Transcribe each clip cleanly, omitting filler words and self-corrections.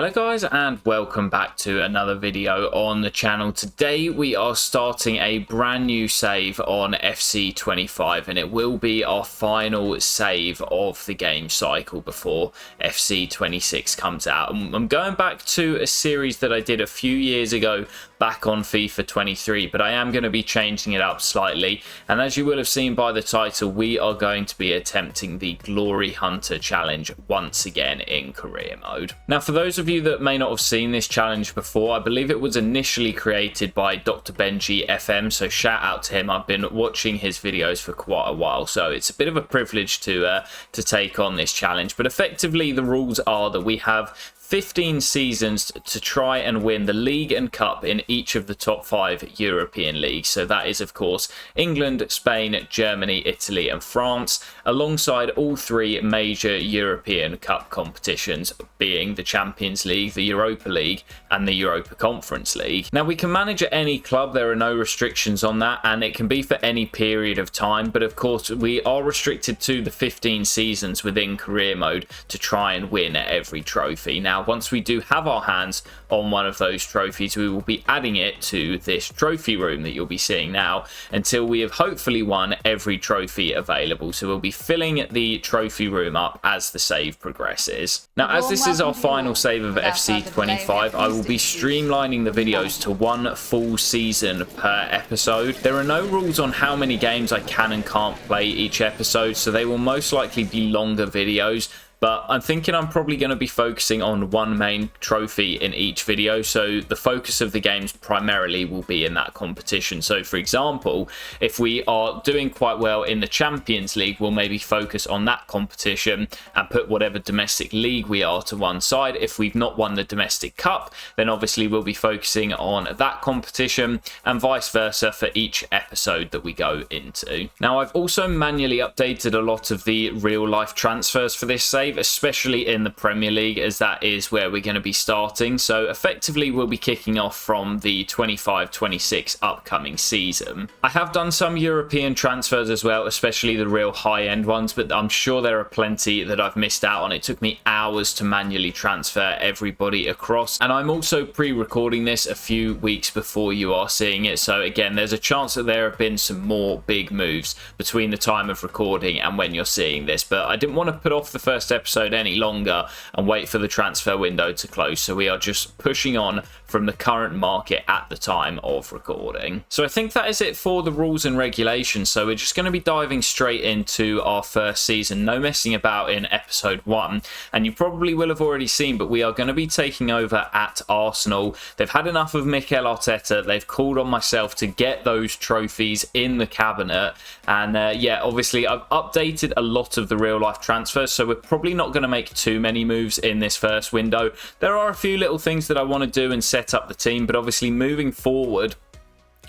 Hello guys, and welcome back to another video on the channel. Today we are starting a brand new save on FC 25 and it will be our final save of the game cycle before FC 26 comes out. I'm going back to a series that I did a few years ago back on FIFA 23, but I am going to be changing it up slightly, and as you will have seen by the title, we are going to be attempting the Glory Hunter challenge once again in career mode. Now, for those of you that may not have seen this challenge before, I believe it was initially created by Dr. Benji FM, so shout out to him. I've been watching his videos for quite a while, so it's a bit of a privilege to take on this challenge. But effectively the rules are that we have 15 seasons to try and win the league and cup in each of the top 5 European leagues. So that is, of course, England, Spain, Germany, Italy and France, alongside all 3 major European cup competitions, being the Champions League, the Europa League and the Europa Conference League. Now, we can manage at any club. There are no restrictions on that, and it can be for any period of time. But of course, we are restricted to the 15 seasons within career mode to try and win every trophy. Now, once we do have our hands on one of those trophies, we will be adding it to this trophy room that you'll be seeing now until we have hopefully won every trophy available. So we'll be filling the trophy room up as the save progresses. Now, as this is our final save of FC 25, I will be streamlining the videos to 1 full season per episode. There are no rules on how many games I can and can't play each episode, so they will most likely be longer videos. But I'm thinking I'm probably going to be focusing on one main trophy in each video, so the focus of the games primarily will be in that competition. So for example, if we are doing quite well in the Champions League, we'll maybe focus on that competition and put whatever domestic league we are to one side. If we've not won the domestic cup, then obviously we'll be focusing on that competition, and vice versa for each episode that we go into. Now, I've also manually updated a lot of the real life transfers for this save, especially in the Premier League, as that is where we're going to be starting. So effectively we'll be kicking off from the 25-26 upcoming season. I have done some European transfers as well, especially the real high-end ones, but I'm sure there are plenty that I've missed out on. It took me hours to manually transfer everybody across, and I'm also pre-recording this a few weeks before you are seeing it, so again, there's a chance that there have been some more big moves between the time of recording and when you're seeing this. But I didn't want to put off the first episode any longer and wait for the transfer window to close, so we are just pushing on from the current market at the time of recording. So I think that is it for the rules and regulations, so we're just going to be diving straight into our first season. No messing about in episode 1, and you probably will have already seen, but we are going to be taking over at Arsenal. They've had enough of Mikel Arteta. They've called on myself to get those trophies in the cabinet, and yeah, obviously I've updated a lot of the real life transfers, so we're probably not going to make too many moves in this first window. There are a few little things that I want to do and set up the team, but obviously moving forward,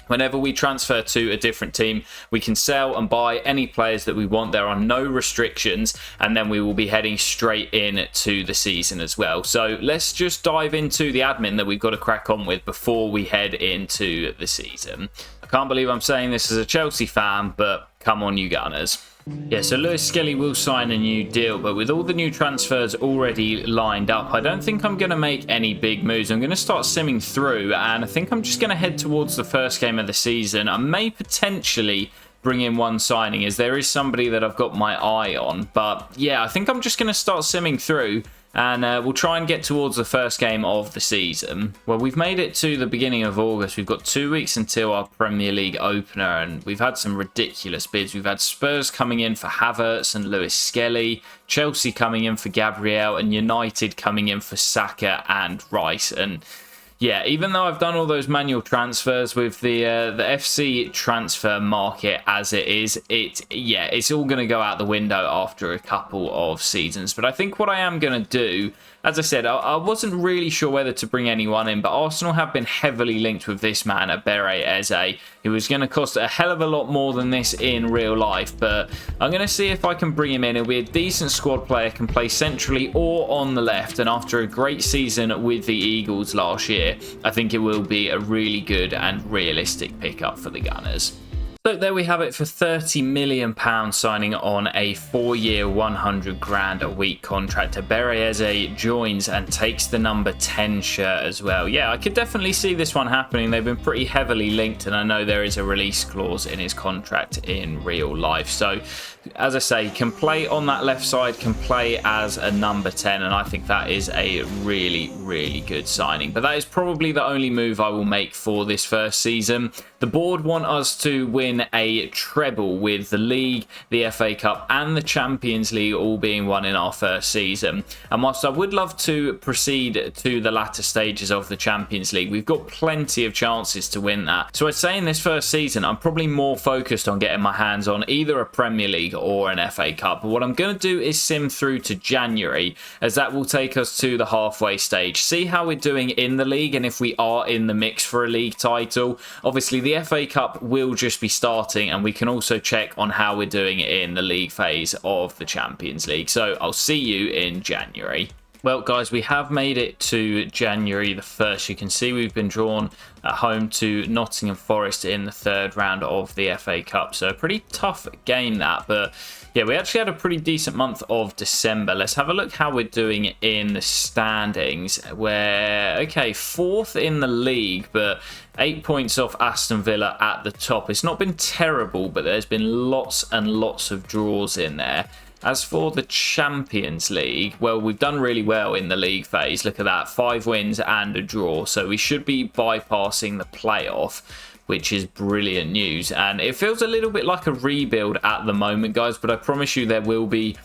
whenever we transfer to a different team, we can sell and buy any players that we want. There are no restrictions, and then we will be heading straight in to the season as well. So let's just dive into the admin that we've got to crack on with before we head into the season. I can't believe I'm saying this as a Chelsea fan, but come on, you Gunners. Yeah, so Lewis Skelly will sign a new deal, but with all the new transfers already lined up, I don't think I'm going to make any big moves. I'm going to start simming through, and I think I'm just going to head towards the first game of the season. I may potentially bring in one signing, as there is somebody that I've got my eye on. But yeah, I think I'm just going to start simming through, and we'll try and get towards the first game of the season. Well, we've made it to the beginning of August. We've got 2 weeks until our Premier League opener, and we've had some ridiculous bids. We've had Spurs coming in for Havertz and Lewis Skelly, Chelsea coming in for Gabriel, and United coming in for Saka and Rice. And yeah, even though I've done all those manual transfers with the FC transfer market as it is, it's all going to go out the window after a couple of seasons. But I think what I am going to do, as I said, I wasn't really sure whether to bring anyone in, but Arsenal have been heavily linked with this man, Ebere Eze, who was going to cost a hell of a lot more than this in real life. But I'm going to see if I can bring him in. He'll be a decent squad player, can play centrally or on the left, and after a great season with the Eagles last year, I think it will be a really good and realistic pickup for the Gunners. So there we have it for £30 million signing on a 4-year, 100 grand a week contract. Berriese joins and takes the number 10 shirt as well. Yeah, I could definitely see this one happening. They've been pretty heavily linked, and I know there is a release clause in his contract in real life. So, as I say, can play on that left side, can play as a number 10, and I think that is a really, really good signing. But that is probably the only move I will make for this first season. The board want us to win a treble with the League, the FA Cup and the Champions League all being won in our first season. And whilst I would love to proceed to the latter stages of the Champions League, we've got plenty of chances to win that. So I'd say in this first season, I'm probably more focused on getting my hands on either a Premier League or an FA Cup. But what I'm going to do is sim through to January, as that will take us to the halfway stage. See how we're doing in the league and if we are in the mix for a league title. Obviously, the FA Cup will just be starting, and we can also check on how we're doing in the league phase of the Champions League. So I'll see you in January. Well, guys, we have made it to January the 1st. You can see we've been drawn at home to Nottingham Forest in the 3rd round of the FA Cup. So a pretty tough game that, but yeah, we actually had a pretty decent month of December. Let's have a look how we're doing in the standings. We're, okay, 4th in the league, but 8 points off Aston Villa at the top. It's not been terrible, but there's been lots and lots of draws in there. As for the Champions League, well, we've done really well in the league phase. Look at that, 5 wins and a draw. So we should be bypassing the playoff, which is brilliant news. And it feels a little bit like a rebuild at the moment, guys, but I promise you there will be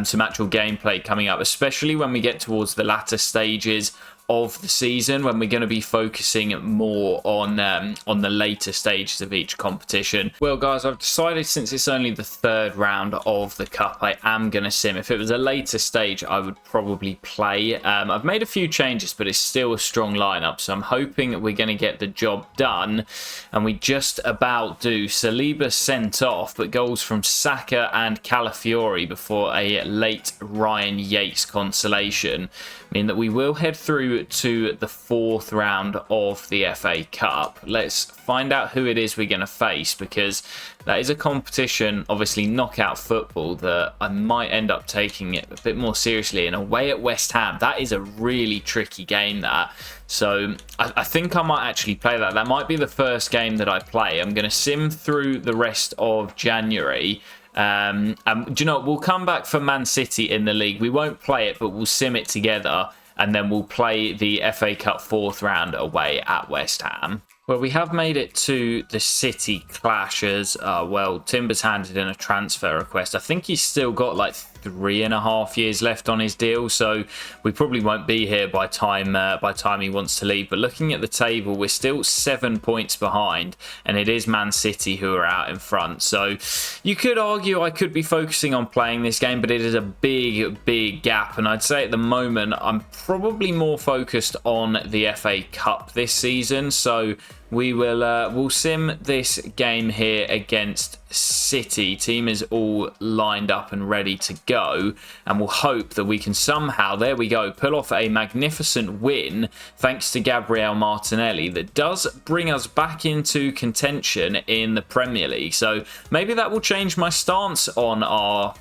some actual gameplay coming up, especially when we get towards the latter stages of the season, when we're going to be focusing more on the later stages of each competition. Well, guys, I've decided, since it's only the 3rd round of the cup, I am going to sim. If it was a later stage, I would probably play. I've made a few changes, but it's still a strong lineup, so I'm hoping that we're going to get the job done, and we just about do. Saliba sent off, but goals from Saka and Calafiori before a late Ryan Yates consolation mean that we will head through to the 4th round of the FA Cup. Let's find out who it is we're going to face, because that is a competition, obviously knockout football, that I might end up taking it a bit more seriously. And away at West Ham, that is a really tricky game, that. So I think I might actually play that. That might be the first game that I play. I'm going to sim through the rest of January. And do you know what? We'll come back for Man City in the league. We won't play it, but we'll sim it together, and then we'll play the FA Cup 4th round away at West Ham. Well, we have made it to the City clash as well. Timber's handed in a transfer request. I think he's still got like 3.5 years left on his deal, so we probably won't be here by time he wants to leave. But looking at the table, we're still 7 points behind, and it is Man City who are out in front. So you could argue I could be focusing on playing this game, but it is a big gap, and I'd say at the moment I'm probably more focused on the FA Cup this season. So we'll sim this game here against City. Team is all lined up and ready to go, and we'll hope that we can somehow, there we go, pull off a magnificent win thanks to Gabriel Martinelli that does bring us back into contention in the Premier League. So maybe that will change my stance on our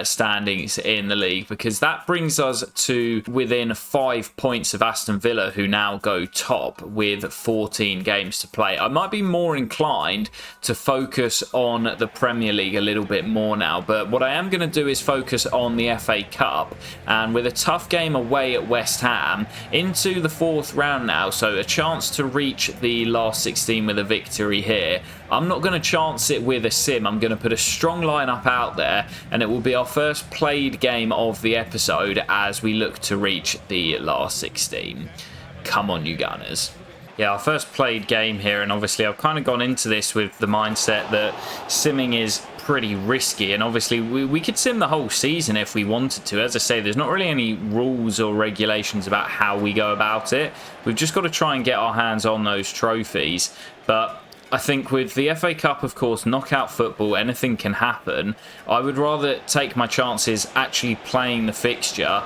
standings in the league, because that brings us to within 5 points of Aston Villa, who now go top with 14 games to play. I might be more inclined to focus on the Premier League a little bit more now, but what I am going to do is focus on the FA Cup, and with a tough game away at West Ham into the 4th round now, so a chance to reach the last 16 with a victory here. I'm not going to chance it with a sim. I'm going to put a strong lineup out there, and it will be our first played game of the episode as we look to reach the last 16. Come on, you Gunners. Yeah, our first played game here, and obviously I've kind of gone into this with the mindset that simming is pretty risky, and obviously we could sim the whole season if we wanted to. As I say, there's not really any rules or regulations about how we go about it. We've just got to try and get our hands on those trophies. But I think with the FA Cup, of course, knockout football, anything can happen. I would rather take my chances actually playing the fixture.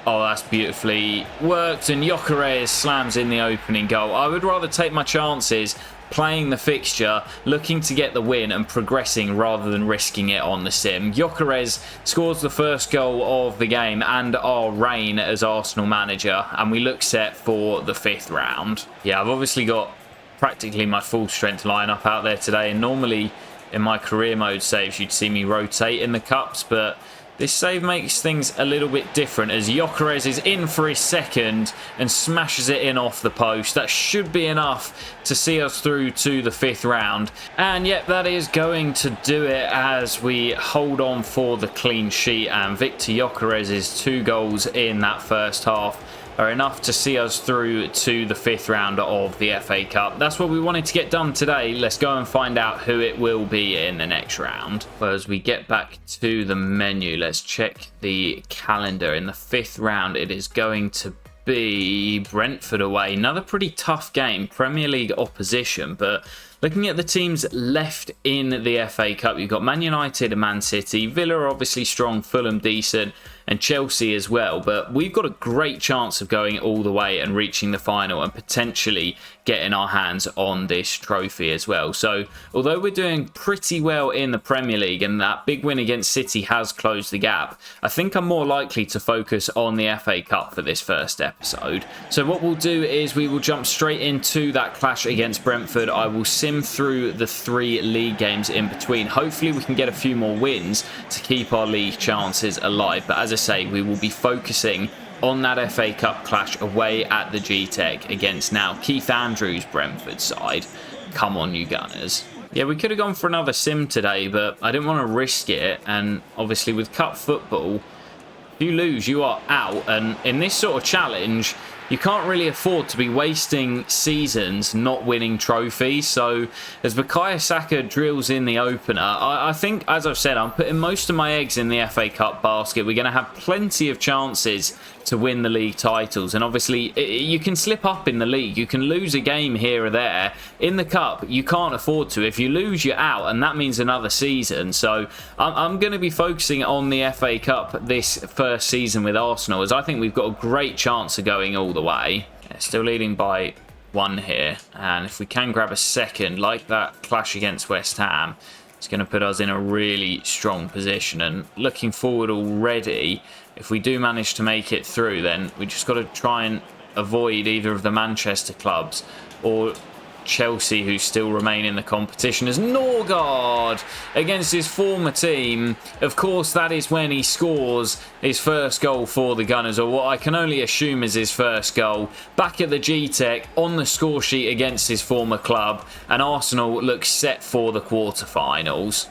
Oh, that's beautifully worked, and Gyökeres slams in the opening goal. I would rather take my chances playing the fixture, looking to get the win and progressing rather than risking it on the sim. Gyökeres scores the first goal of the game and our reign as Arsenal manager, and we look set for the 5th round. Yeah, I've obviously got practically my full strength lineup out there today, and normally in my career mode saves you'd see me rotate in the cups, but this save makes things a little bit different as Gyökeres is in for his second and smashes it in off the post. That should be enough to see us through to the 5th round. And yep, that is going to do it as we hold on for the clean sheet, and Victor Gyökeres' 2 goals in that first half are enough to see us through to the 5th round of the FA Cup. That's what we wanted to get done today. Let's go and find out who it will be in the next round. Well, as we get back to the menu, let's check the calendar. In the 5th round, it is going to be Brentford away. Another pretty tough game, Premier League opposition, but looking at the teams left in the FA Cup, you've got Man United and Man City. Villa obviously strong, Fulham decent, and Chelsea as well. But we've got a great chance of going all the way and reaching the final and potentially getting our hands on this trophy as well. So although we're doing pretty well in the Premier League and that big win against City has closed the gap, I think I'm more likely to focus on the FA Cup for this first episode. So what we'll do is we will jump straight into that clash against Brentford. I will sim through the 3 league games in between. Hopefully we can get a few more wins to keep our league chances alive. But as I say, we will be focusing on that FA Cup clash away at the G-Tech against now Keith Andrews' Brentford side. Come on, you Gunners. Yeah, we could have gone for another sim today, but I didn't want to risk it. And obviously with cup football, if you lose, you are out. And in this sort of challenge, you can't really afford to be wasting seasons not winning trophies. So as Bukayo Saka drills in the opener, I think, as I've said, I'm putting most of my eggs in the FA Cup basket. We're going to have plenty of chances to win the league titles, and obviously you can slip up in the league, you can lose a game here or there. In the cup you can't afford to. If you lose, you're out, and that means another season. So I'm going to be focusing on the FA Cup this first season with Arsenal, as I think we've got a great chance of going all the way. Yeah, still leading by 1 here, and if we can grab a second like that clash against West Ham, it's going to put us in a really strong position. And looking forward already, if we do manage to make it through, then we just got to try and avoid either of the Manchester clubs or Chelsea, who still remain in the competition, as Norgard against his former team. Of course, that is when he scores his first goal for the Gunners, or what I can only assume is his first goal, back at the G-Tech on the score sheet against his former club, and Arsenal looks set for the quarterfinals.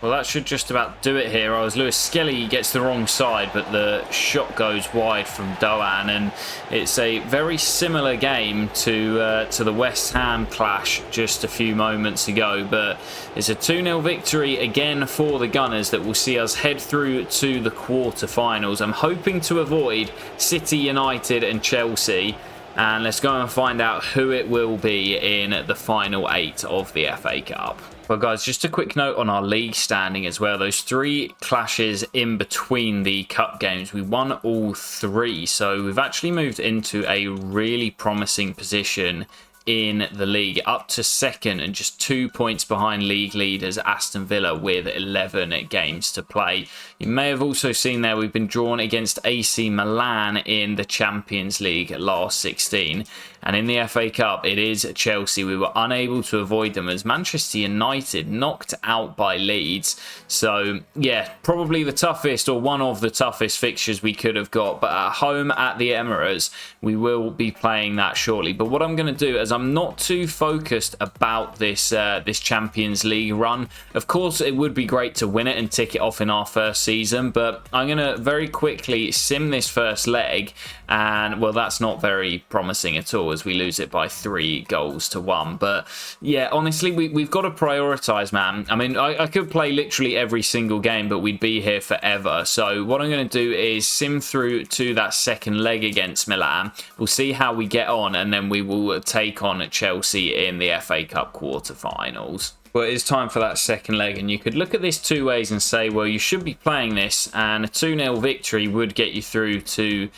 Well, that should just about do it here. Lewis Skelly gets the wrong side, but the shot goes wide from Doan, and it's a very similar game to the West Ham clash just a few moments ago. But it's a 2-0 victory again for the Gunners that will see us head through to the quarterfinals. I'm hoping to avoid City, United and Chelsea. And let's go and find out who it will be in the final 8 of the FA Cup. Well, guys, just a quick note on our league standing as well. Those 3 clashes in between the cup games, we won all 3. So we've actually moved into a really promising position in the league, up to 2nd and just 2 points behind league leaders Aston Villa with 11 games to play. You may have also seen there we've been drawn against AC Milan in the Champions League last 16, and in the FA Cup it is Chelsea. We were unable to avoid them as Manchester United knocked out by Leeds. So yeah, probably the toughest, or one of the toughest fixtures we could have got, but at home at the Emirates we will be playing that shortly. But what I'm going to do, as I'm not too focused about this this Champions League run, of course it would be great to win it and tick it off in our first season, but I'm going to very quickly sim this first leg, and well, that's not very promising at all as we lose it by 3-1. But yeah, honestly, we've got to prioritise, man. I mean, I could play literally every single game, but we'd be here forever. So what I'm going to do is sim through to that second leg against Milan. We'll see how we get on, and then we will take on Chelsea in the FA Cup quarterfinals. Well, it is time for that second leg, and you could look at this 2 ways and say, well, you should be playing this, and a 2-0 victory would get you through to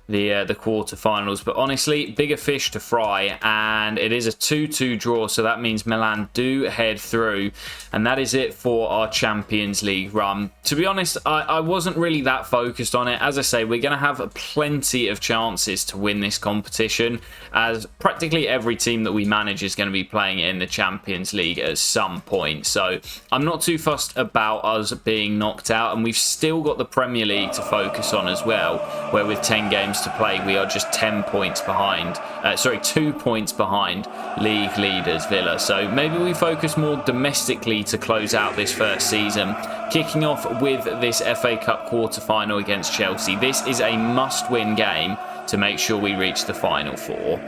the quarterfinals. But honestly, bigger fish to fry, and it is a 2-2 draw, so that means Milan do head through, and that is it for our Champions League run. To be honest, I wasn't really that focused on it. As I say, we're going to have plenty of chances to win this competition, as practically every team that we manage is going to be playing in the Champions League at some point. So I'm not too fussed about us being knocked out, and we've still got the Premier League to focus on as well, where with 10 games to play, we are just 10 points behind. 2 points behind league leaders Villa. So maybe we focus more domestically to close out this first season. Kicking off with this FA Cup quarter-final against Chelsea. This is a must-win game to make sure we reach the Final Four.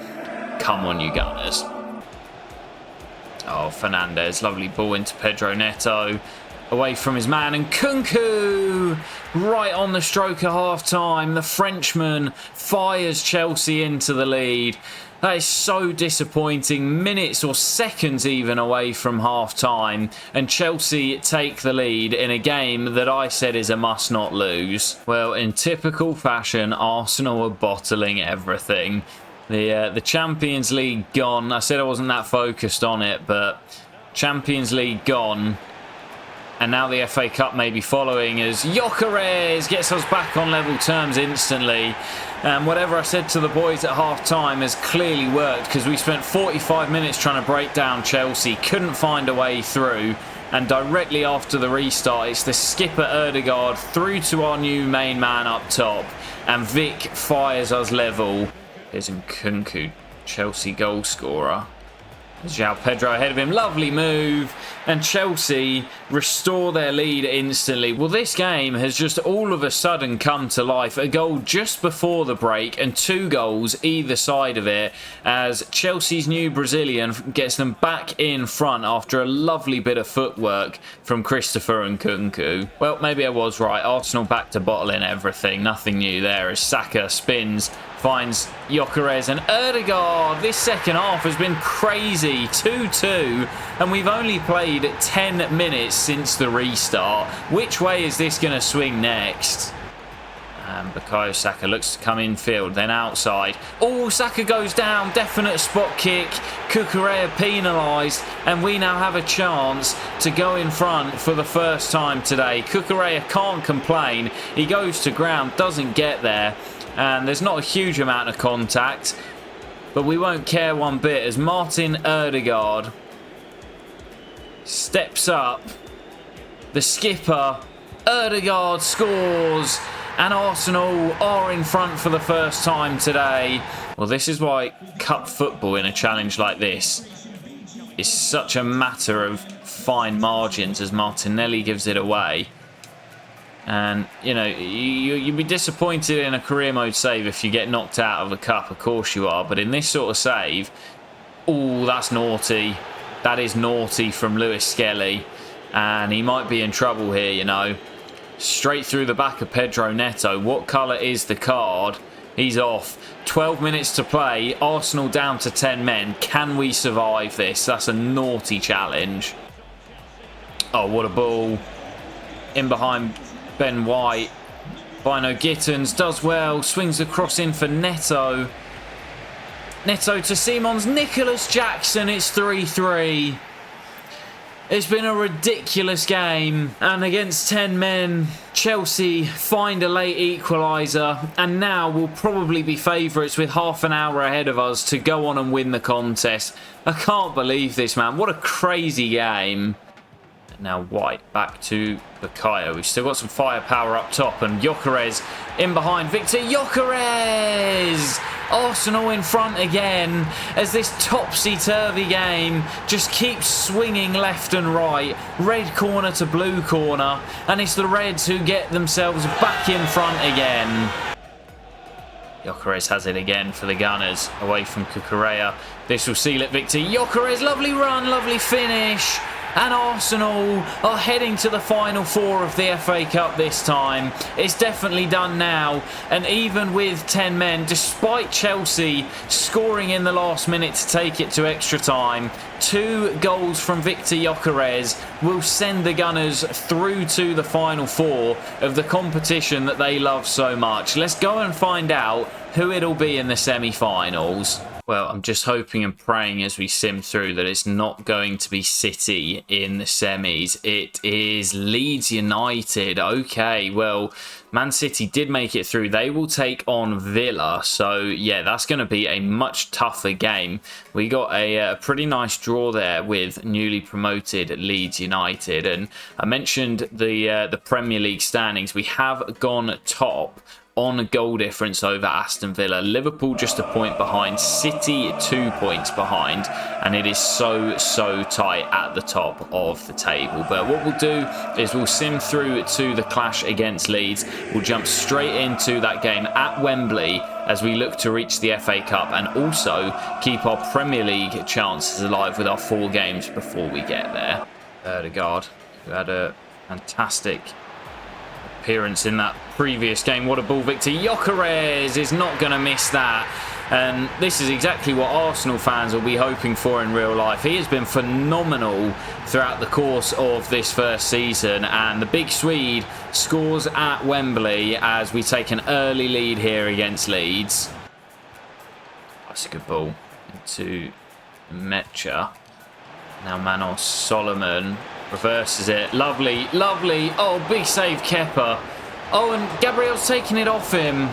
Come on, you Gunners. Oh, Fernandes. Lovely ball into Pedro Neto. Away from his man, and Kunku right on the stroke of half-time. The Frenchman fires Chelsea into the lead. That is so disappointing. Minutes or seconds even away from half-time, and Chelsea take the lead in a game that I said is a must not lose. Well, in typical fashion, Arsenal are bottling everything. The Champions League gone. I said I wasn't that focused on it, but Champions League gone. And now the FA Cup may be following, as Gyökeres gets us back on level terms instantly. And whatever I said to the boys at half-time has clearly worked, because we spent 45 minutes trying to break down Chelsea, couldn't find a way through. And directly after the restart, it's the skipper Ødegaard through to our new main man up top. And Vic fires us level. Here's Nkunku, Chelsea goal scorer. João Pedro ahead of him, lovely move, and Chelsea restore their lead instantly. Well, this game has just all of a sudden come to life. A goal just before the break and 2 goals either side of it, as Chelsea's new Brazilian gets them back in front after a lovely bit of footwork from Christopher Nkunku. Well, maybe I was right. Arsenal back to bottling everything. Nothing new there as Saka spins, finds Gyökeres, and Ødegaard. This second half has been crazy. 2-2, and we've only played 10 minutes since the restart. Which way is this going to swing next? And Bukayo Saka looks to come infield, then outside. Oh, Saka goes down. Definite spot kick. Cucurella penalised, and we now have a chance to go in front for the first time today. Cucurella can't complain. He goes to ground, doesn't get there. And there's not a huge amount of contact, but we won't care one bit as Martin Ødegaard steps up. The skipper, Ødegaard, scores, and Arsenal are in front for the first time today. Well, this is why cup football in a challenge like this is such a matter of fine margins, as Martinelli gives it away. And, you know, you'd be disappointed in a career mode save if you get knocked out of the cup. Of course you are. But in this sort of save, oh, that's naughty. That is naughty from Lewis Skelly. And he might be in trouble here, you know. Straight through the back of Pedro Neto. What colour is the card? He's off. 12 minutes to play. Arsenal down to 10 men. Can we survive this? That's a naughty challenge. Oh, what a ball. In behind Ben White. Bino Gittins does well. Swings the cross in for Neto. Neto to Simons. Nicholas Jackson. It's 3-3. It's been a ridiculous game. And against 10 men, Chelsea find a late equaliser. And now will probably be favourites with half an hour ahead of us to go on and win the contest. I can't believe this, man. What a crazy game. Now White back to Bukayo. We've still got some firepower up top, and Gyökeres in behind. Victor Gyökeres! Arsenal in front again as this topsy-turvy game just keeps swinging left and right. Red corner to blue corner, and it's the Reds who get themselves back in front again. Gyökeres has it again for the Gunners, away from Cucurella. This will seal it, Victor Gyökeres. Lovely run, lovely finish. And Arsenal are heading to the Final Four of the FA Cup this time. It's definitely done now. And even with 10 men, despite Chelsea scoring in the last minute to take it to extra time, 2 goals from Victor Gyökeres will send the Gunners through to the final 4 of the competition that they love so much. Let's go and find out who it'll be in the semi-finals. Well, I'm just hoping and praying as we sim through that it's not going to be City in the semis. It is Leeds United. Okay, well, Man City did make it through. They will take on Villa. So, yeah, that's going to be a much tougher game. We got a pretty nice draw there with newly promoted Leeds United. And I mentioned the Premier League standings. We have gone top on a goal difference over Aston Villa. Liverpool just a point behind, City 2 points behind, and it is so tight at the top of the table. But what we'll do is we'll sim through to the clash against Leeds. We'll jump straight into that game at Wembley as we look to reach the FA Cup and also keep our Premier League chances alive with our 4 games before we get there. Odegaard, who had a fantastic appearance in that previous game. What a ball. Victor Gyökeres is not going to miss that. And this is exactly what Arsenal fans will be hoping for in real life. He has been phenomenal throughout the course of this first season. And the big Swede scores at Wembley as we take an early lead here against Leeds. That's a good ball into Mecha. Now Manos Solomon reverses it. Lovely, lovely. Oh, big save, Kepa. Oh, and Gabriel's taking it off him.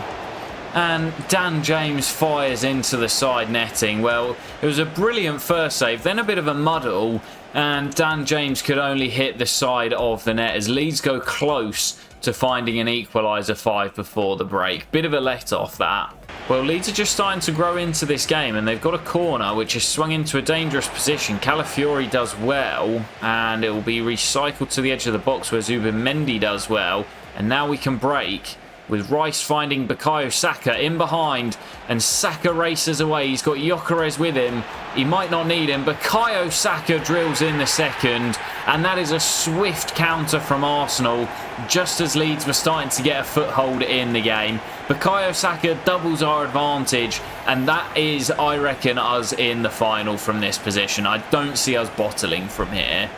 And Dan James fires into the side netting. Well, it was a brilliant first save, then a bit of a muddle, and Dan James could only hit the side of the net as Leeds go close to finding an equaliser 5 before the break. Bit of a let-off that. Well, Leeds are just starting to grow into this game, and they've got a corner which is swung into a dangerous position. Calafiori does well, and it will be recycled to the edge of the box where Zubimendi does well. And now we can break with Rice finding Bukayo Saka in behind, and Saka races away. He's got Gyökeres with him. He might not need him. Bukayo Saka drills in the second, and that is a swift counter from Arsenal just as Leeds were starting to get a foothold in the game. Bukayo Saka doubles our advantage, and that is, I reckon, us in the final from this position. I don't see us bottling from here.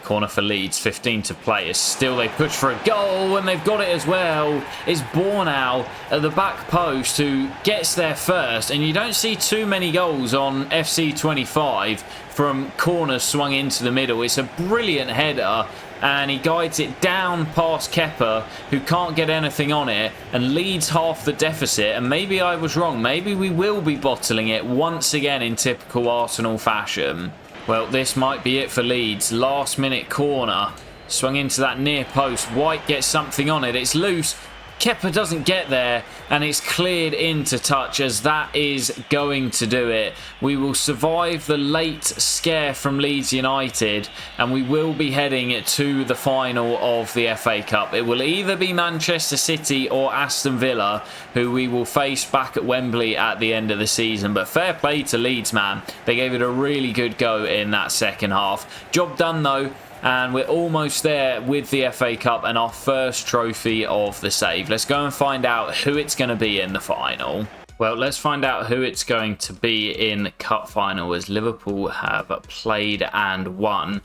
Corner for Leeds, 15 to play. As still they push for a goal, and they've got it as well. It's Bornau at the back post who gets there first, and you don't see too many goals on FC 25 from corners swung into the middle. It's a brilliant header, and he guides it down past Kepa, who can't get anything on it, and leads half the deficit. And maybe I was wrong. Maybe we will be bottling it once again in typical Arsenal fashion. Well, this might be it for Leeds. Last minute corner. Swung into that near post. White gets something on it. It's loose. Kepa doesn't get there, and it's cleared into touch as that is going to do it. We will survive the late scare from Leeds United, and we will be heading to the final of the FA Cup. It will either be Manchester City or Aston Villa, who we will face back at Wembley at the end of the season. But fair play to Leeds, man. They gave it a really good go in that second half. Job done, though. And we're almost there with the FA Cup and our first trophy of the save. Let's go and find out who it's going to be in the final. Well, let's find out who it's going to be in the cup final, as Liverpool have played and won.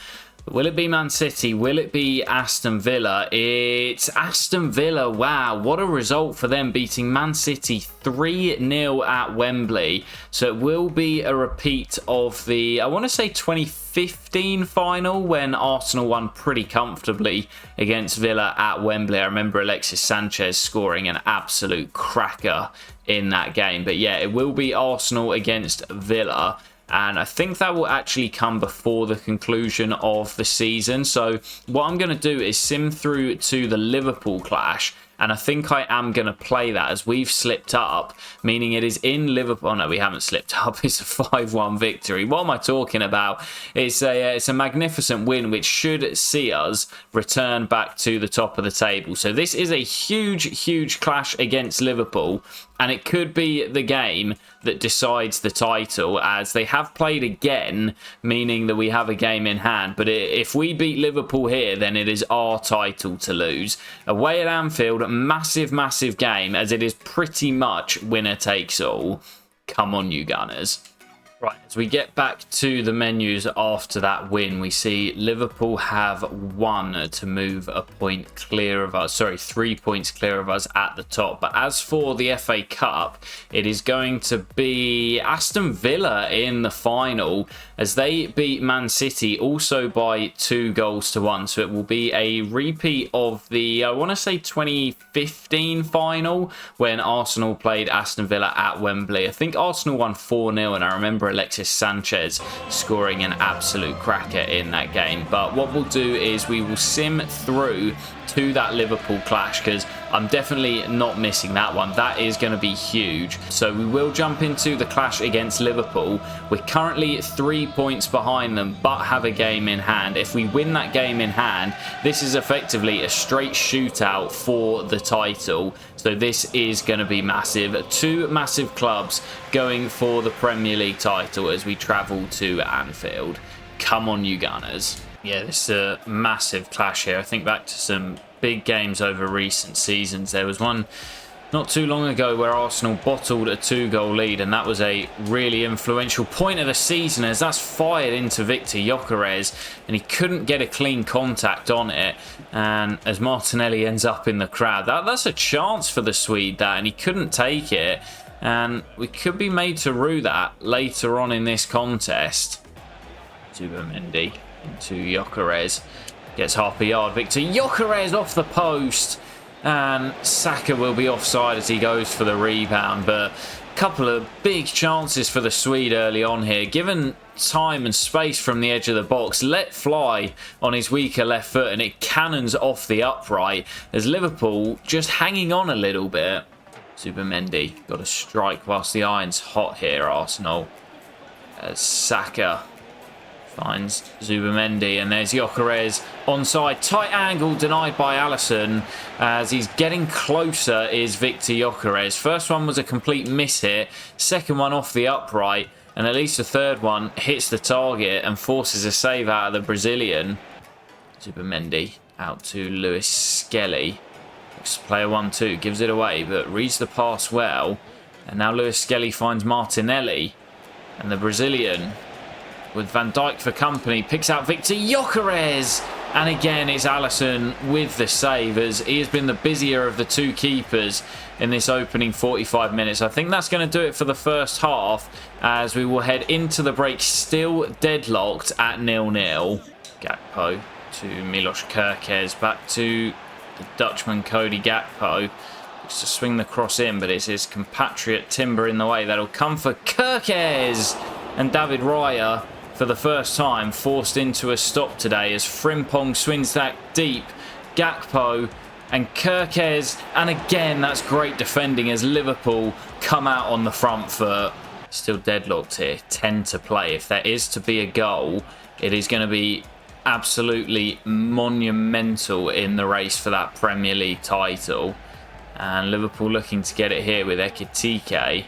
Will it be Man City? Will it be Aston Villa? It's Aston Villa. Wow, what a result for them, beating Man City 3-0 at Wembley. So it will be a repeat of the, I want to say 2015 final, when Arsenal won pretty comfortably against Villa at Wembley. I remember Alexis Sanchez scoring an absolute cracker in that game. But yeah, it will be Arsenal against Villa. And I think that will actually come before the conclusion of the season. So what I'm going to do is sim through to the Liverpool clash. And I think I am going to play that as we've slipped up, meaning it is in Liverpool. Oh, no, we haven't slipped up. It's a 5-1 victory. What am I talking about? It's a magnificent win, which should see us return back to the top of the table. So this is a huge clash against Liverpool. And it could be the game that decides the title, as they have played again, meaning that we have a game in hand. But if we beat Liverpool here, then it is our title to lose. Away at Anfield, massive game, as it is pretty much winner takes all. Come on, you Gunners. Right, as we get back to the menus after that win, we see Liverpool have won to move a point clear of us. Sorry, 3 points clear of us at the top. But as for the FA Cup, it is going to be Aston Villa in the final as they beat Man City also by 2-1. So it will be a repeat of the, I want to say 2015 final when Arsenal played Aston Villa at Wembley. I think Arsenal won 4-0 and I remember Alexis Sanchez scoring an absolute cracker in that game. But what we'll do is we will sim through to that Liverpool clash because I'm definitely not missing that one. That is going to be huge. So we will jump into the clash against Liverpool. We're currently 3 points behind them but have a game in hand. If we win that game in hand, this is effectively a straight shootout for the title. So this is going to be massive. Two massive clubs going for the Premier League title as we travel to Anfield. Come on, you Gunners. Yeah, this is a massive clash here. I think back to some big games over recent seasons. There was one not too long ago where Arsenal bottled a 2-goal lead, and that was a really influential point of the season as that's fired into Victor Gyökeres and he couldn't get a clean contact on it, and as Martinelli ends up in the crowd, that's a chance for the Swede, that, and he couldn't take it, and we could be made to rue that later on in this contest. Zubimendi into Gyökeres, gets half a yard. Victor Gyökeres off the post, and Saka will be offside as he goes for the rebound. But a couple of big chances for the Swede early on here. Given time and space from the edge of the box, let fly on his weaker left foot, and it cannons off the upright as Liverpool just hanging on a little bit. Zubimendi got a strike whilst the iron's hot here, Arsenal. As Saka finds Zubimendi, and there's Gyökeres onside. Tight angle denied by Alisson as he's getting closer is Victor Gyökeres. First one was a complete miss hit. Second one off the upright. And at least the third one hits the target and forces a save out of the Brazilian. Zubimendi out to Lewis Skelly. Player 1-2 gives it away but reads the pass well. And now Lewis Skelly finds Martinelli. And the Brazilian, with Van Dijk for company, picks out Victor Gyökeres, and again it's Alisson with the save as he has been the busier of the two keepers in this opening 45 minutes. I think that's going to do it for the first half as we will head into the break still deadlocked at 0-0. Gakpo to Milos Kerkez, back to the Dutchman Cody Gakpo. Looks to swing the cross in, but it's his compatriot Timber in the way. That'll come for Kerkez, and David Raya for the first time forced into a stop today as Frimpong swings that deep. Gakpo and Kerkez, and again that's great defending as Liverpool come out on the front foot. Still deadlocked here, 10 to play. If there is to be a goal, it is going to be absolutely monumental in the race for that Premier League title. And Liverpool looking to get it here with Ekitike.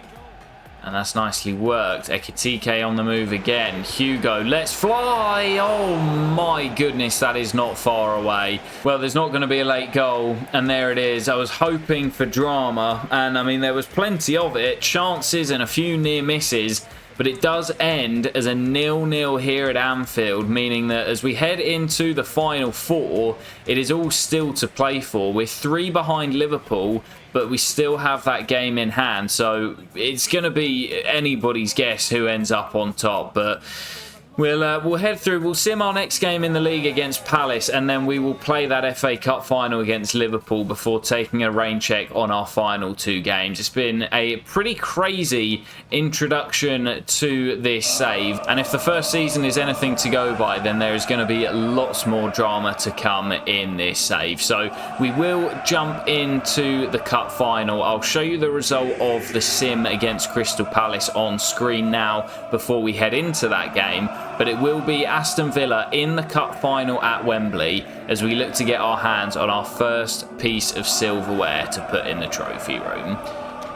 And that's nicely worked. Ekitike on the move again. Hugo, let's fly! Oh my goodness, that is not far away. Well, there's not going to be a late goal, and there it is. I was hoping for drama, and I mean, there was plenty of it. Chances and a few near misses. But it does end as a 0-0 here at Anfield, meaning that as we head into the final four, it is all still to play for. We're 3 behind Liverpool, but we still have that game in hand. So it's going to be anybody's guess who ends up on top. But we'll head through. We'll sim our next game in the league against Palace, and then we will play that FA Cup final against Liverpool before taking a rain check on our final 2 games. It's been a pretty crazy introduction to this save, and if the first season is anything to go by, then there is going to be lots more drama to come in this save. So we will jump into the cup final. I'll show you the result of the sim against Crystal Palace on screen now before we head into that game. But it will be Aston Villa in the cup final at Wembley as we look to get our hands on our first piece of silverware to put in the trophy room.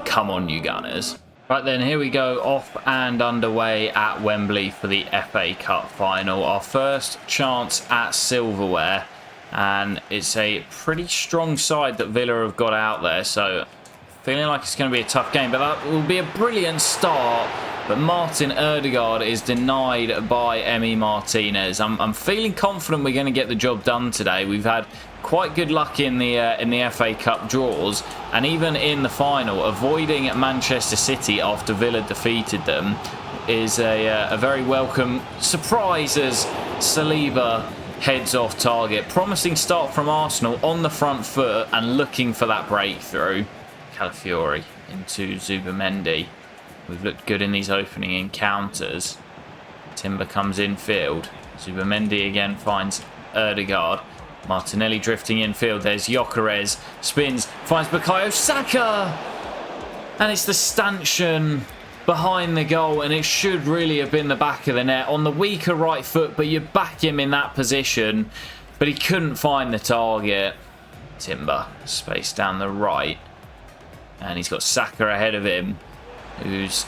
Come on, you Gunners. Right then, here we go, off and underway at Wembley for the FA Cup final. Our first chance at silverware, and it's a pretty strong side that Villa have got out there, so feeling like it's going to be a tough game, but that will be a brilliant start but Martin Ødegaard is denied by Emi Martinez. I'm feeling confident we're going to get the job done today. We've had quite good luck in the FA Cup draws, and even in the final, avoiding Manchester City after Villa defeated them is a very welcome surprise as Saliba heads off target. Promising start from Arsenal on the front foot and looking for that breakthrough. Calafiori into Zubamendi. We've looked good in these opening encounters. Timber comes infield. Zubamendi again finds Ødegaard. Martinelli drifting infield. There's Gyökeres. Spins. Finds Bukayo Saka. And it's the stanchion behind the goal. And it should really have been the back of the net. On the weaker right foot. But you back him in that position. But he couldn't find the target. Timber. Space down the right. And he's got Saka ahead of him, who's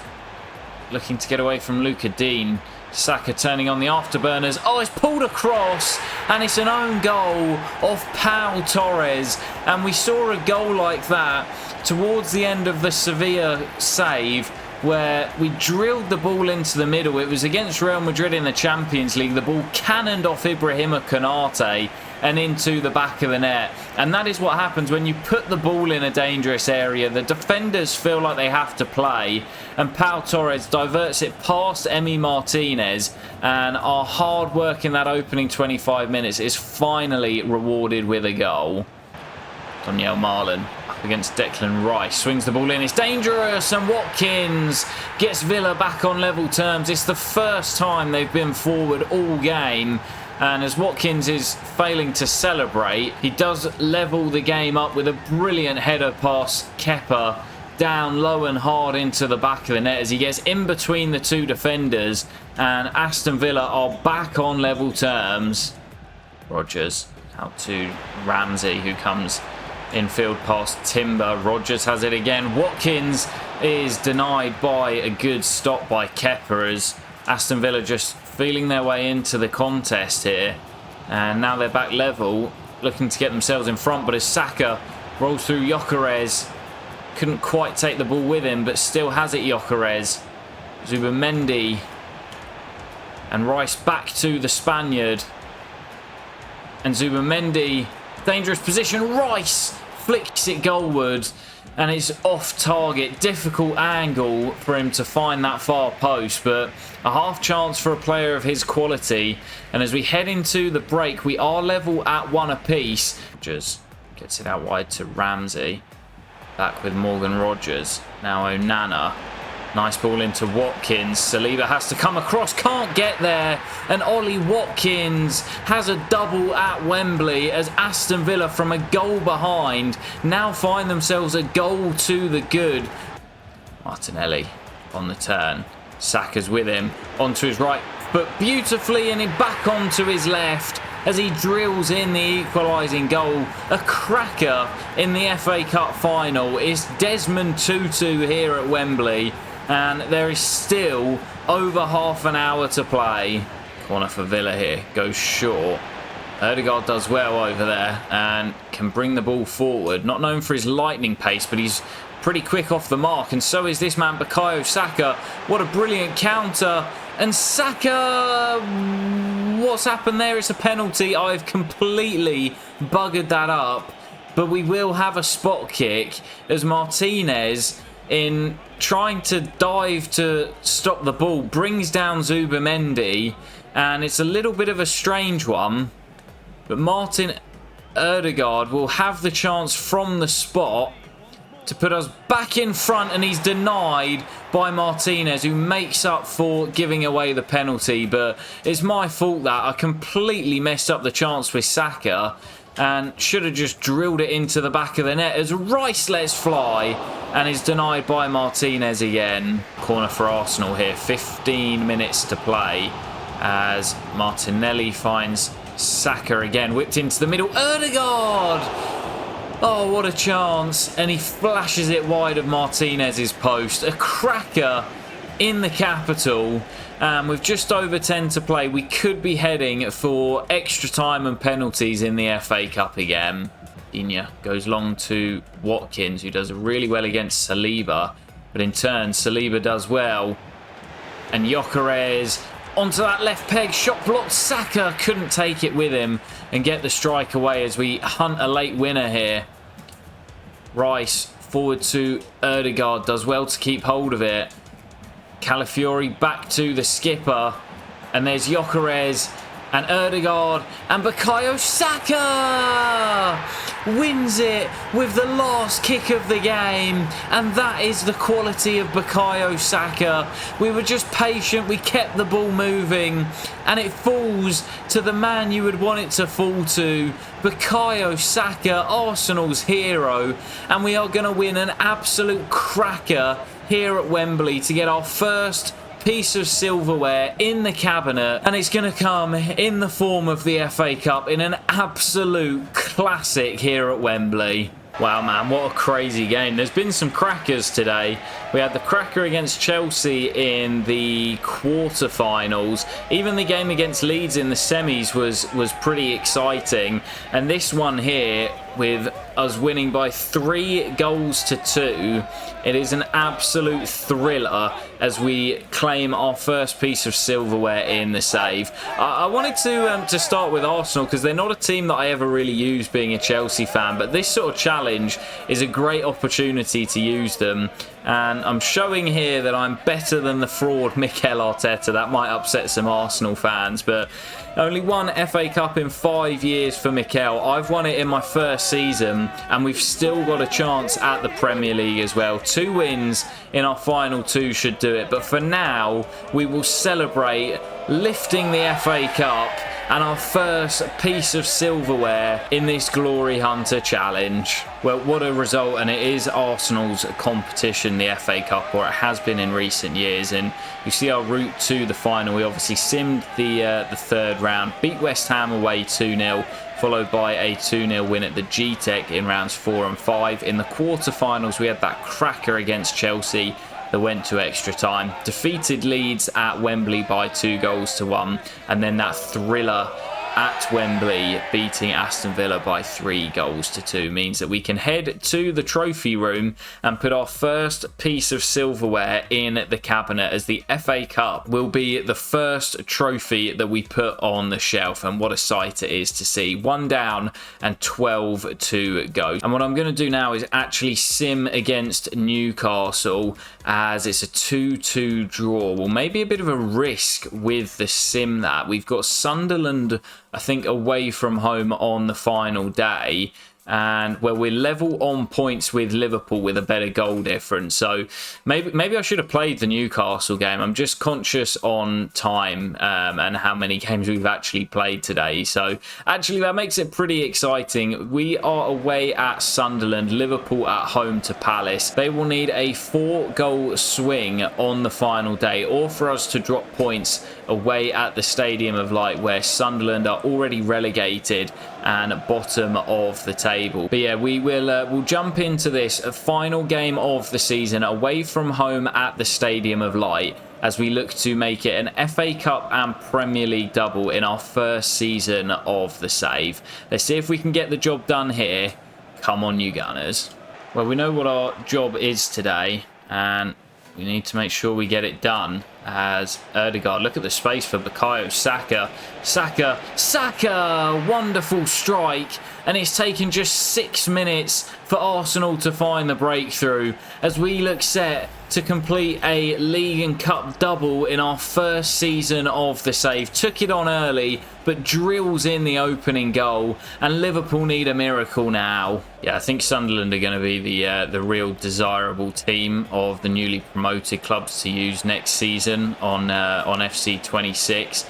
looking to get away from Luka Dean. Saka turning on the afterburners. Oh, it's pulled across, and it's an own goal off Pau Torres. And we saw a goal like that towards the end of the Sevilla save, where we drilled the ball into the middle. It was against Real Madrid in the Champions League. The ball cannoned off Ibrahima Konate and into the back of the net. And that is what happens when you put the ball in a dangerous area. The defenders feel like they have to play, and Pau Torres diverts it past Emi Martinez, and our hard work in that opening 25 minutes is finally rewarded with a goal. Daniel Marlon up against Declan Rice, swings the ball in, it's dangerous, and Watkins gets Villa back on level terms. It's the first time they've been forward all game. And as Watkins is failing to celebrate, he does level the game up with a brilliant header past Kepa down low and hard into the back of the net as he gets in between the two defenders, and Aston Villa are back on level terms. Rodgers out to Ramsey, who comes infield past Timber. Rodgers has it again. Watkins is denied by a good stop by Kepa as Aston Villa just feeling their way into the contest here, and now they're back level, looking to get themselves in front. But as Saka rolls through Gyökeres, couldn't quite take the ball with him, but still has it. Gyökeres, Zubamendi, and Rice back to the Spaniard, and Zubamendi, dangerous position. Rice flicks it goalward, and it's off target. Difficult angle for him to find that far post, but a half chance for a player of his quality. And as we head into the break, we are level at 1 apiece. Just gets it out wide to Ramsey. Back with Morgan Rodgers. Now Onana. Nice ball into Watkins. Saliba has to come across, can't get there. And Ollie Watkins has a double at Wembley as Aston Villa, from a goal behind, now find themselves a goal to the good. Martinelli on the turn. Saka's with him. Onto his right foot beautifully, and back onto his left as he drills in the equalising goal. A cracker in the FA Cup final. It's Desmond Tutu here at Wembley. And there is still over half an hour to play. Corner for Villa here. Goes short. Ødegaard does well over there and can bring the ball forward. Not known for his lightning pace, but he's pretty quick off the mark. And so is this man, Bukayo Saka. What a brilliant counter. And Saka... What's happened there? It's a penalty. I've completely buggered that up. But we will have a spot kick as Martinez, in trying to dive to stop the ball, brings down Zubamendi, and it's a little bit of a strange one, but Martin Ødegaard will have the chance from the spot to put us back in front, and he's denied by Martinez, who makes up for giving away the penalty. But it's my fault that I completely messed up the chance with Saka and should have just drilled it into the back of the net as Rice lets fly and is denied by Martinez again. Corner for Arsenal here. 15 minutes to play as Martinelli finds Saka again. Whipped into the middle. Ødegaard! Oh, what a chance. And he flashes it wide of Martinez's post. A cracker in the capital. With just over 10 to play, we could be heading for extra time and penalties in the FA Cup again. Digne goes long to Watkins, who does really well against Saliba. But in turn, Saliba does well. And Gyökeres onto that left peg, shot blocked. Saka couldn't take it with him and get the strike away as we hunt a late winner here. Rice forward to Ødegaard, does well to keep hold of it. Calafiori back to the skipper, and there's Gyökeres and Ødegaard, and Bukayo Saka wins it with the last kick of the game, and that is the quality of Bukayo Saka. We were just patient, we kept the ball moving, and it falls to the man you would want it to fall to, Bukayo Saka, Arsenal's hero, and we are going to win an absolute cracker here at Wembley to get our first piece of silverware in the cabinet, and it's going to come in the form of the FA Cup in an absolute classic here at Wembley. Wow, man, what a crazy game. There's been some crackers today. We had the cracker against Chelsea in the quarterfinals. Even the game against Leeds in the semis was pretty exciting. And this one here, with us winning by 3-2, it is an absolute thriller as we claim our first piece of silverware in the save. I wanted to start with Arsenal because they're not a team that I ever really use being a Chelsea fan, but this sort of challenge is a great opportunity to use them. And I'm showing here that I'm better than the fraud Mikel Arteta. That might upset some Arsenal fans, but only one FA Cup in 5 years for Mikel. I've won it in my first season, and we've still got a chance at the Premier League as well. 2 wins in our final 2 should do it, but for now we will celebrate lifting the FA Cup and our first piece of silverware in this Glory Hunter challenge. Well, what a result, and it is Arsenal's competition, the FA Cup, or it has been in recent years, and you see our route to the final. We obviously simmed the third round, beat West Ham away 2-0, followed by a 2-0 win at the G-Tech in rounds 4 and 5. In the quarterfinals, we had that cracker against Chelsea that went to extra time, defeated Leeds at Wembley by 2-1, and then that thriller at Wembley beating Aston Villa by 3-2 means that we can head to the trophy room and put our first piece of silverware in the cabinet, as the FA Cup will be the first trophy that we put on the shelf. And what a sight it is to see. 1 down and 12 to go. And what I'm going to do now is actually sim against Newcastle, as it's a 2-2 draw. Well, maybe a bit of a risk with the sim that we've got Sunderland, I think, away from home on the final day, and where we're level on points with Liverpool with a better goal difference. So maybe I should have played the Newcastle game. I'm just conscious on time and how many games we've actually played today. So actually that makes it pretty exciting. We are away at Sunderland, Liverpool at home to Palace. They will need a 4-goal swing on the final day, or for us to drop points away at the Stadium of Light, where Sunderland are already relegated and bottom of the table. But yeah, we'll jump into this final game of the season away from home at the Stadium of Light, as we look to make it an FA Cup and Premier League double in our first season of the save. Let's see if we can get the job done here. Come on, you Gunners. Well, we know what our job is today, and we need to make sure we get it done. As Ødegaard, look at the space for Bukayo Saka. Saka! Wonderful strike. And it's taken just 6 minutes for Arsenal to find the breakthrough, as we look set to complete a League and Cup double in our first season of the save. Took it on early, but drills in the opening goal, and Liverpool need a miracle now. Yeah, I think Sunderland are going to be the real desirable team of the newly promoted clubs to use next season on FC 26.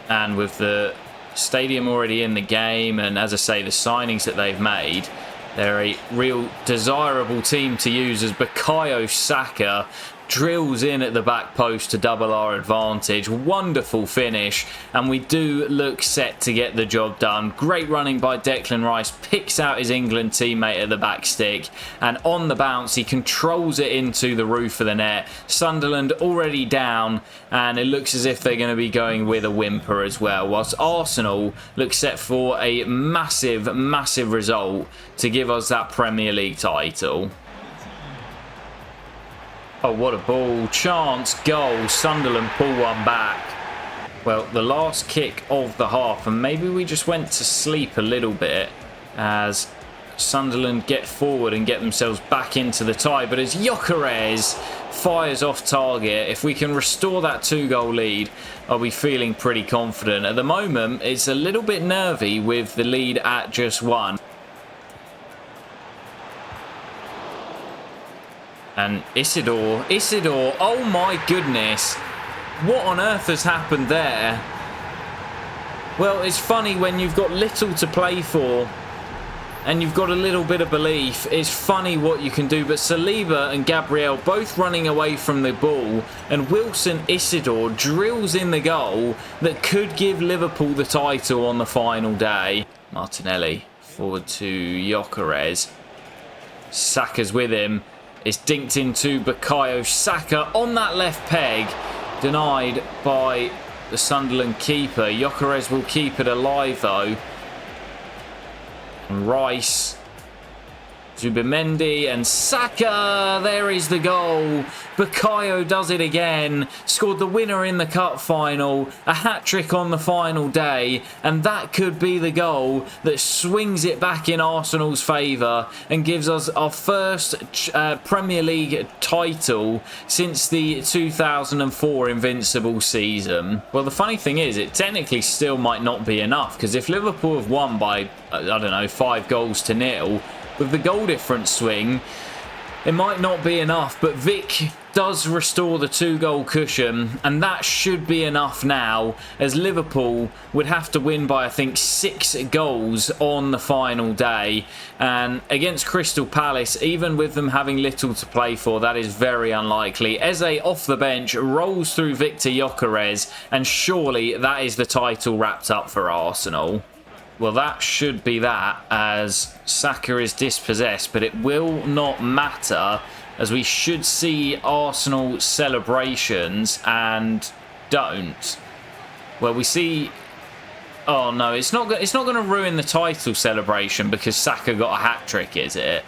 And with the stadium already in the game, and as I say, the signings that they've made, they're a real desirable team to use, as Bukayo Saka drills in at the back post to double our advantage. Wonderful finish, and we do look set to get the job done. Great running by Declan Rice, picks out his England teammate at the back stick, and on the bounce he controls it into the roof of the net. Sunderland already down, and it looks as if they're going to be going with a whimper as well, whilst Arsenal look set for a massive result to give us that Premier League title. Oh, what a ball. Chance, goal. Sunderland pull one back. Well, the last kick of the half, and maybe we just went to sleep a little bit as Sunderland get forward and get themselves back into the tie. But as Gyökeres fires off target, if we can restore that 2-goal lead, I'll be feeling pretty confident. At the moment, it's a little bit nervy with the lead at just 1. And Isidore, oh my goodness. What on earth has happened there? Well, it's funny when you've got little to play for and you've got a little bit of belief. It's funny what you can do. But Saliba and Gabriel both running away from the ball, and Wilson Isidore drills in the goal that could give Liverpool the title on the final day. Martinelli forward to Gyökeres. Saka's with him. It's dinked into Bukayo Saka on that left peg. Denied by the Sunderland keeper. Gyökeres will keep it alive though. And Rice, Zubimendi and Saka. There is the goal. Bukayo does it again. Scored the winner in the cup final. A hat-trick on the final day. And that could be the goal that swings it back in Arsenal's favour and gives us our first Premier League title since the 2004 Invincible season. Well, the funny thing is, it technically still might not be enough, because if Liverpool have won by, I don't know, 5-0, with the goal difference swing, it might not be enough. But Vic does restore the 2-goal cushion, and that should be enough now, as Liverpool would have to win by, I think, 6 goals on the final day. And against Crystal Palace, even with them having little to play for, that is very unlikely. Eze off the bench rolls through Victor Gyökeres, and surely that is the title wrapped up for Arsenal. Well, that should be that, as Saka is dispossessed, but it will not matter, as we should see Arsenal celebrations and don't. Well, we see... Oh, no, it's not going to ruin the title celebration because Saka got a hat-trick, is it?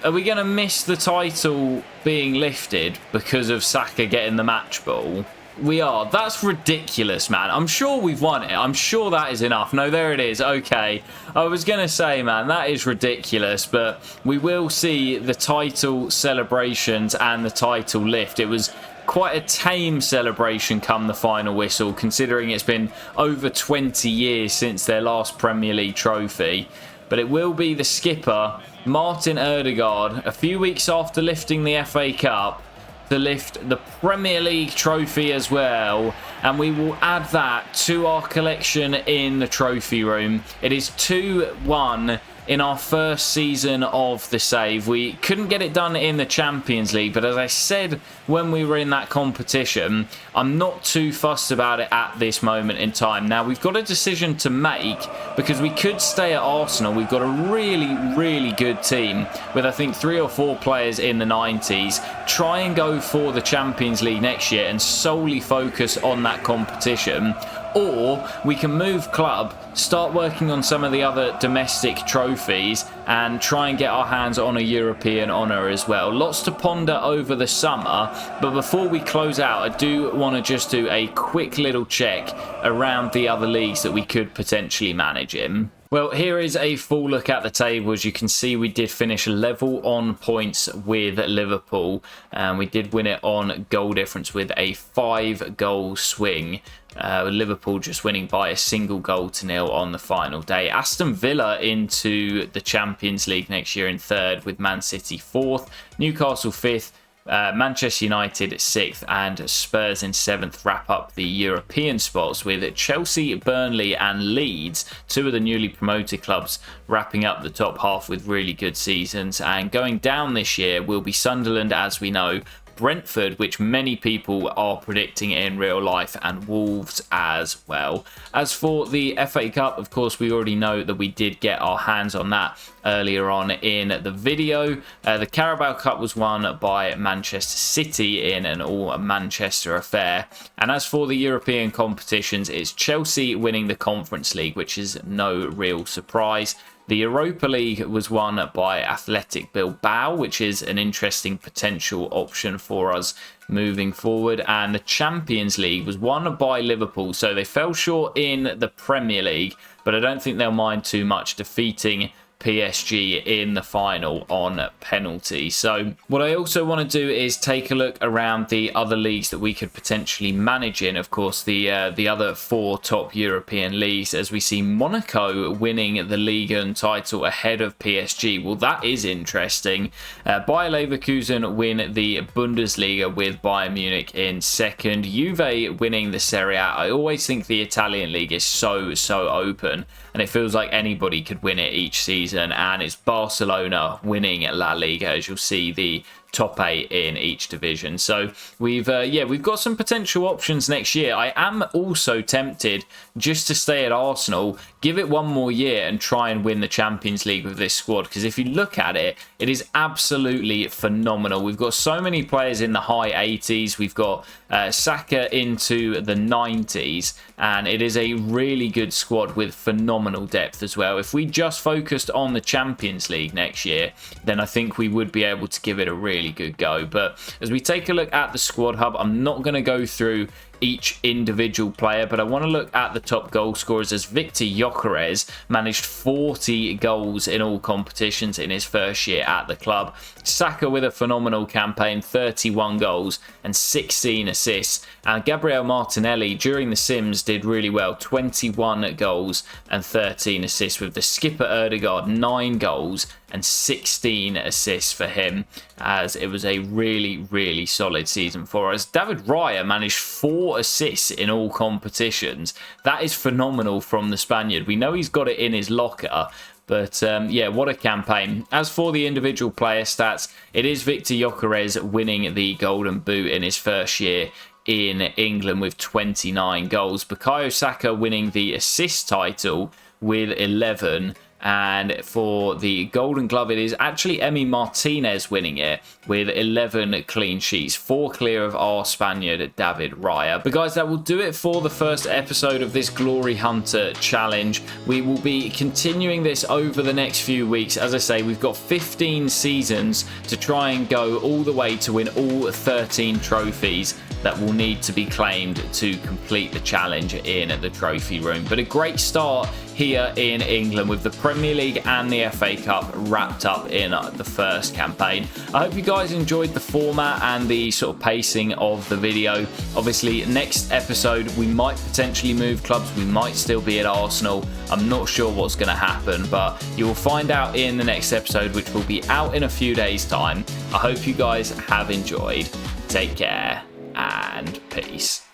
Are we going to miss the title being lifted because of Saka getting the match ball? We are. That's ridiculous, man. I'm sure we've won it. I'm sure that is enough. No, there it is. Okay. I was going to say, man, that is ridiculous, but we will see the title celebrations and the title lift. It was quite a tame celebration come the final whistle, considering it's been over 20 years since their last Premier League trophy. But it will be the skipper, Martin Ødegaard, a few weeks after lifting the FA Cup, to lift the Premier League trophy as well, and we will add that to our collection in the trophy room. It is 2-1 in our first season of the save. We couldn't get it done in the Champions League, but as I said when we were in that competition, I'm not too fussed about it at this moment in time. Now, we've got a decision to make, because we could stay at Arsenal. We've got a really, really good team with, I think, 3 or 4 players in the 90s. Try and go for the Champions League next year and solely focus on that competition. Or we can move club, start working on some of the other domestic trophies, and try and get our hands on a European honour as well. Lots to ponder over the summer, but before we close out, I do want to just do a quick little check around the other leagues that we could potentially manage in. Well, here is a full look at the table. As you can see, we did finish level on points with Liverpool, and we did win it on goal difference with a 5-goal swing. Liverpool just winning by a 1-0 on the final day. Aston Villa into the Champions League next year in 3rd, with Man City 4th, Newcastle 5th, Manchester United 6th, and Spurs in 7th wrap up the European spots, with Chelsea, Burnley and Leeds, 2 of the newly promoted clubs, wrapping up the top half with really good seasons. And going down this year will be Sunderland, as we know, Brentford, which many people are predicting in real life, and Wolves as well. As for the FA Cup, of course, we already know that we did get our hands on that earlier on in the video. The Carabao Cup was won by Manchester City in an all-Manchester affair. And as for the European competitions, it's Chelsea winning the Conference League, which is no real surprise. The Europa League was won by Athletic Bilbao, which is an interesting potential option for us moving forward. And the Champions League was won by Liverpool, so they fell short in the Premier League, but I don't think they'll mind too much defeating PSG in the final on penalty. So what I also want to do is take a look around the other leagues that we could potentially manage in. Of course, the other 4 top European leagues, as we see Monaco winning the Liga and title ahead of PSG. Well, that is interesting. Bayer Leverkusen win the Bundesliga with Bayern Munich in second. Juve winning the Serie A. I always think the Italian league is so open, and it feels like anybody could win it each season. And it's Barcelona winning La Liga, as you'll see the top 8 in each division. So we've got some potential options next year. I am also tempted just to stay at Arsenal, give it one more year and try and win the Champions League with this squad, because if you look at it, it is absolutely phenomenal. We've got so many players in the high 80s. We've got Saka into the 90s, and it is a really good squad with phenomenal depth as well. If we just focused on the Champions League next year, then I think we would be able to give it a really good go. But as we take a look at the squad hub, I'm not going to go through each individual player, but I want to look at the top goal scorers, as Victor Gyökeres managed 40 goals in all competitions in his first year at the club. Saka with a phenomenal campaign, 31 goals and 16 assists. And Gabriel Martinelli during the Sims did really well, 21 goals and 13 assists, with the skipper Ødegaard 9 goals and 16 assists for him, as it was a really solid season for us. David Raya managed 4 assists in all competitions. That is phenomenal from the Spaniard. We know he's got it in his locker, but yeah, what a campaign. As for the individual player stats, it is Victor Gyökeres winning the Golden Boot in his first year in England with 29 goals. Bukayo Saka winning the assist title with 11. And for the Golden Glove, it is actually Emi Martinez winning it with 11 clean sheets, 4 clear of our Spaniard, David Raya. But guys, that will do it for the first episode of this Glory Hunter challenge. We will be continuing this over the next few weeks. As I say, we've got 15 seasons to try and go all the way to win all 13 trophies that will need to be claimed to complete the challenge in the trophy room. But a great start here in England with the Premier League and the FA Cup wrapped up in the first campaign. I hope you guys enjoyed the format and the sort of pacing of the video. Obviously, next episode we might potentially move clubs. We might still be at Arsenal. I'm not sure what's going to happen, but you will find out in the next episode, which will be out in a few days' time. I hope you guys have enjoyed. Take care and peace.